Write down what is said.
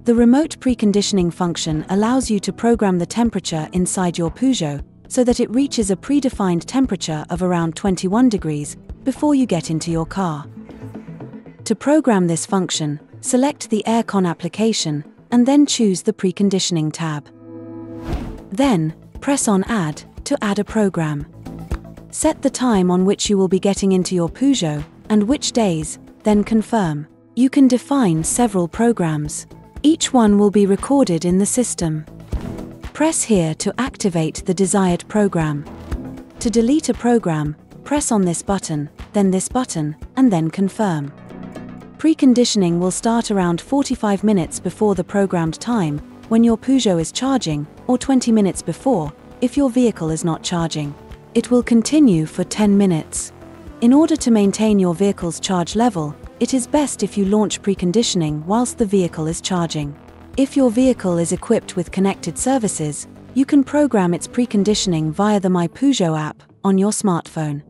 The remote preconditioning function allows you to program the temperature inside your Peugeot so that it reaches a predefined temperature of around 21 degrees before you get into your car. To program this function, select the AirCon application and then choose the Preconditioning tab. Then, press on Add to add a program. Set the time on which you will be getting into your Peugeot and which days, then confirm. You can define several programs. Each one will be recorded in the system. Press here to activate the desired program. To delete a program, press on this button, and then confirm. Preconditioning will start around 45 minutes before the programmed time, when your Peugeot is charging, or 20 minutes before, if your vehicle is not charging. It will continue for 10 minutes. In order to maintain your vehicle's charge level, it is best if you launch preconditioning whilst the vehicle is charging. If your vehicle is equipped with connected services, you can program its preconditioning via the MyPeugeot app on your smartphone.